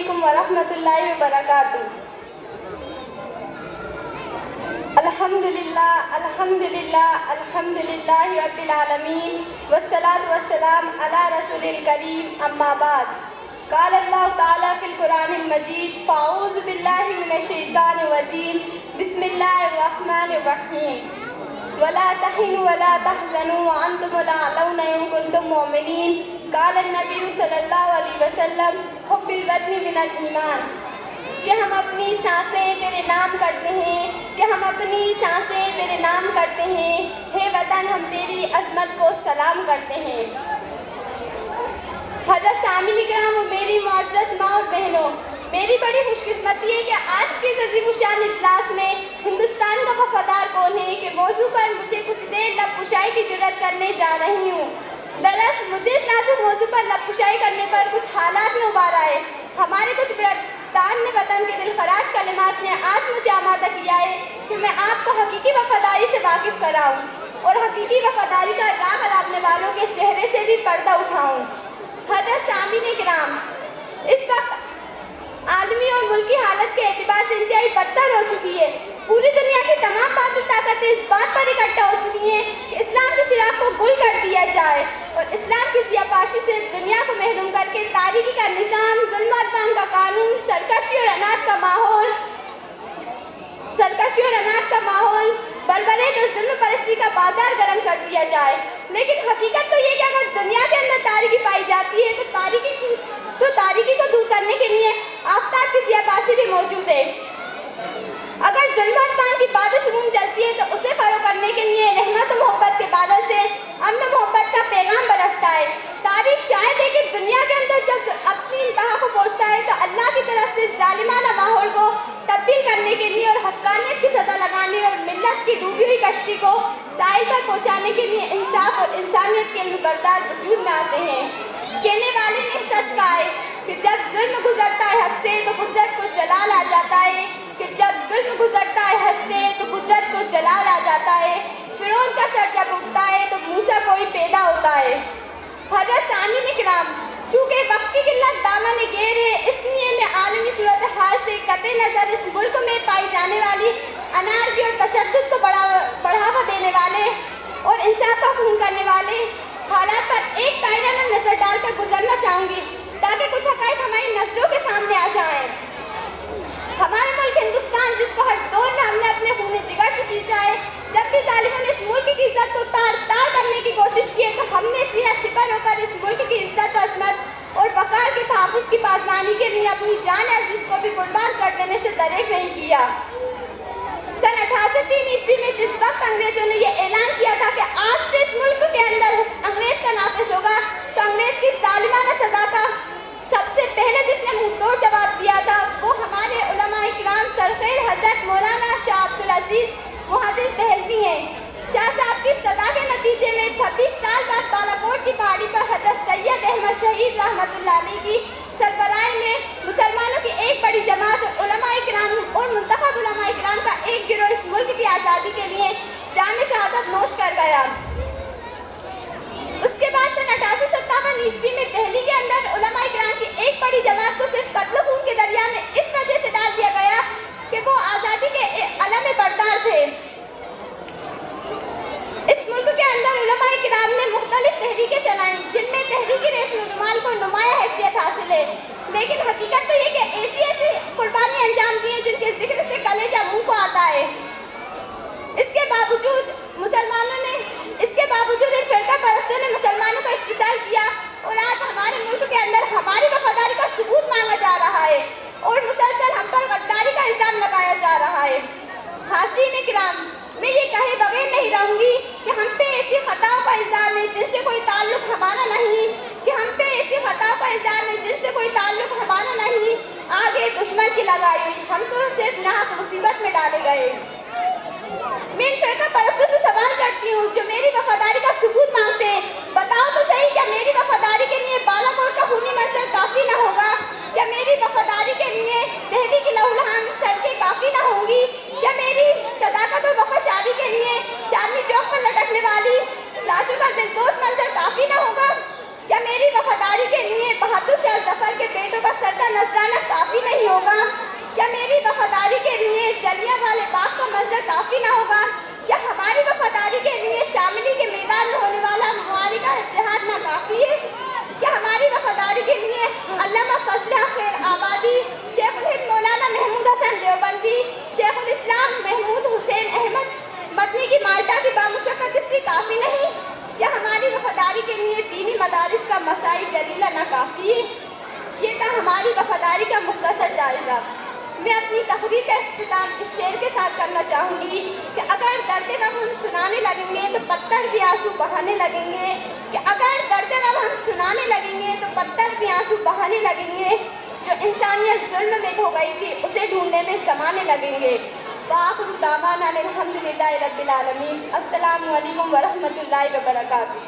علیکم ورحمۃ اللہ وبرکاتہ۔ الحمدللہ الحمدللہ الحمدللہ رب العالمین والصلاة والسلام علی رسول الکریم، اما بعد۔ قال اللہ تعالیٰ فی القرآن المجید فاعوذ باللہ من الشیطان الرجیم بسم اللہ الرحمن الرحیم ولا تهنوا ولا تحزنوا وانتم الاعلون ان کنتم مؤمنین۔ قال النبی صلی اللہ علیہ وسلم حب الوطن من الایمان، کہ ہم اپنی سانسیں تیرے نام کرتے ہیں، کہ ہم اپنی سانسیں تیرے نام کرتے ہیں، ہے وطن ہم تیری عظمت کو سلام کرتے ہیں۔ حضرت سامعین کرام و میری معزز ماں اور بہنوں، میری بڑی خوش قسمتی ہے کہ آج کے عظیم الشان اجلاس میں ہندوستان کا وفادار کون ہے کہ موضوع پر مجھے کچھ دیر لب کشائی کی جرات کرنے جا رہی ہوں۔ دراصل مجھے اس نازک موضوع پر لب کشائی کرنے پر کچھ حالات میں ابھار آئے۔ ہمارے کچھ برادران نے وطن کے دلخراش کلمات نے آج مجھے آمادہ کیا ہے کہ میں آپ کو حقیقی وفاداری سے واقف کراؤں اور حقیقی وفاداری کا راگ الاپنے والوں کے چہرے سے بھی پردہ اٹھاؤں۔ حضرت سامعین کرام، اس وقت عالمی اور ملکی حالت کے اعتبار سے انتہائی بدتر ہو چکی ہے۔ پوری دنیا کی تمام باطل طاقتیں اس بات پر اکٹھا ہو چکی ہیں کہ اسلام کے چراغ کو گل کر دیا جائے اور اسلام کی ضیاءپاشی سے دنیا کو محروم کر کے تاریکی کا نظام، ظلم و عدوان کا قانون، سرکشی اور اناج کا ماحول بربرے تو ظلم پرستی کا بازار گرم کر دیا جائے۔ لیکن حقیقت تو یہ کہ اگر دنیا کے اندر تاریکی پائی جاتی ہے تو تاریکی کو دور کرنے کے لیے آفتاب کی ضیاءپاشی بھی موجود ہے۔ اگر ظلم و عدوان کی باد سموم چلتی ہے تو اسے فروغ کرنے کے لیے رحمت و محبت کے بادل سے امن و محبت کا پیغام برستا ہے۔ تاریخ شاہد ہے کہ دنیا کے اندر جب اپنی انتہا کو پہنچتا ہے تو اللہ کی طرف سے ظالمانہ ماحول کو تبدیل کرنے کے لیے اور حقانیت کی سزا لگانے اور ملت کی ڈوبی ہوئی کشتی کو ساحل پر پہنچانے کے لیے انصاف اور انسانیت کے علمبردار وجود میں آتے ہیں۔ کہنے والے نے سچ کہا ہے کہ جب ظلم گزرتا ہے حد سے تو قدرت کو جلال آ جاتا ہے، کہ جب ظلم گزرتا ہے حد سے تو قدرت کو جلال آ جاتا ہے۔ فرعون کا سر جب اٹھتا ہے تو موسیٰ کوئی پیدا ہوتا ہے۔ حضرت سامعین کرام، چونکہ وقت کی قلت دامن گیر ہے، اس لیے میں عالمی صورتحال سے قطع نظر اس ملک میں پائی جانے والی انارکی اور تشدد کو بڑھاوا دینے والے اور انصاف کا خون کرنے والے حالات پر ایک دائرہ میں نظر ڈال کر گزرنا چاہوں گی تاکہ کچھ حقائق ہماری نظروں کے سامنے آ جائیں۔ ہمارا ملک ہندوستان، جس کو ہر دور میں ہم نے اپنے خون جگر سے سینچا ہے، جب بھی ظالموں نے اس ملک کی عزت کو تار کرنے کی کوشش کی ہے تو ہم نے سینہ سپر ہو کر اس ملک کی عزت و عظمت اور وقار کے تحفظ کی پاسبانی کے لیے اپنی جان عزیز کو بھی قربان کر دینے سے دریغ نہیں کیا۔ سن 1803 میں جس وقت انگریزوں نے یہ اعلان کیا تھا کہ آج سے اس ملک کے اندر انگریز کا نافذ ہوگا، تو انگریز کی ظالمانہ سزا کا سب سے پہلے جس نے منہ توڑ جواب دیا تھا وہ ہمارے علماء کرام سرخیر حضرت مولانا شاہ عبدالعزیز محدث دہلوی ہیں۔ شاہ صاحب کی صدا کے نتیجے میں 26 سال بعد بالاکوٹ کی پہاڑی پر حضرت سید احمد شہید رحمۃ اللہ علیہ کی سربراہی میں مسلمانوں کی ایک بڑی جماعت اور علماء کرام اور منتخب علماء کرام کا ایک گروہ اس ملک کی آزادی کے لیے جام شہادت نوش کر گیا۔ اس کے بعد سن 1857 میں دہلی کے اندر علماء کرام کی ایک بڑی جماعت کو صرف قتل و خون کے دریا میں اس وجہ سے ڈال دیا گیا کہ وہ آزادی کے علم بردار تھے۔ اس ملک کے اندر علماء کرام نے مختلف تحریکیں چلائیں جن میں تحریکی ریشم و رومال کو نمایاں حیثیت حاصل ہے، لیکن حقیقت تو یہ کہ ایسی قربانی انجام دی ہیں جن کے ذکر سے کلیجہ منہ کو آتا ہے۔ اس کے باوجود ان فرقہ پرستوں نے مسلمانوں کا استحصال کیا اور آج ہمارے ملک کے اندر ہماری وفاداری کا ثبوت مانگا جا رہا ہے اور مسلسل ہم پر غداری کا الزام لگایا جا رہا ہے۔ حاضرین کرام، میں یہ کہے بغیر نہیں رہوں گی کہ ہم پہ ایسی خطاؤں کا الزام ہے جن سے کوئی تعلق ہمارا نہیں، کہ ہم پہ ایسی خطاؤں کا الزام ہے جن سے کوئی تعلق ہمارا نہیں۔ آگے دشمن کی لگائی ہوئی، ہم تو صرف ناحق مصیبت میں ڈالے گئے۔ میں ان فرقہ پرستوں سے سوال کرتی ہوں جو میری وفاداری کا ثبوت مانگتے ہیں، بتاؤ تو صحیح، کیا میری وفاداری کے لیے بالاکوٹ کا خونی منظر کافی نہ ہوگا؟ کیا میری وفاداری کے لیے دہلی کی لہولہان سڑکیں کافی نہ ہوں گی؟ کیا میری صداقت اور وفاداری کے لیے چاندنی چوک پر لٹکنے والی لاشوں کا دلدوز منظر کافی نہ ہوگا؟ کیا میری وفاداری کے لیے بہادر شاہ ظفر کے بیٹوں کا سردہ نذرانہ منظر کافی نہ ہوگا؟ کیا ہماری وفاداری کے لیے شاملی کے میدان میں ہونے والا معرکہ جہاد ناکافی ہے؟ کیا ہماری وفاداری کے لیے علامہ فضل خیر آبادی، شیخ الہند مولانا محمود حسن دیوبندی، شیخ الاسلام محمود حسین احمد مدنی کی مالٹا کی بامشقت اصری کافی نہیں؟ کیا ہماری وفاداری کے لیے دینی مدارس کا مسائل جلیلہ ناکافی ہے؟ یہ تھا ہماری وفاداری کا مختصر جائزہ۔ میں اپنی تقریر کا اختتام اس شعر کے ساتھ کرنا چاہوں گی کہ اگر درد غم ہم سنانے لگیں گے تو پتھر بھی آنسو بہانے لگیں گے، کہ اگر درد غم ہم سنانے لگیں گے تو پتھر بھی آنسو بہانے لگیں گے، جو انسانیت ظلم میں ہو گئی تھی اسے ڈھونڈنے میں زمانے لگیں گے۔ وآخر دعوانا الحمدللہ رب العالمین۔ السلام علیکم ورحمۃ اللہ وبرکاتہ۔